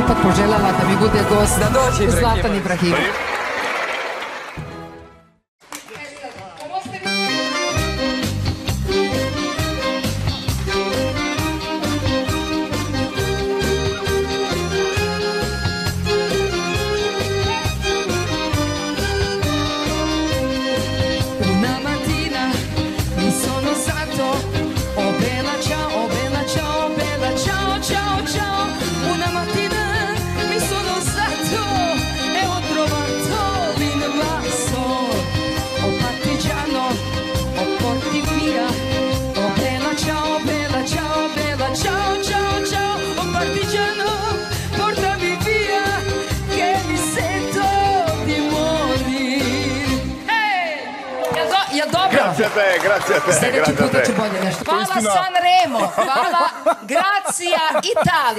ipak poželjela da mi bude gost Zlatan Ibrahimov. Grazie a te, grazie a te. Sljedeći puta ću bolje nešto. Hvala Sanremo, hvala Gracija Italija.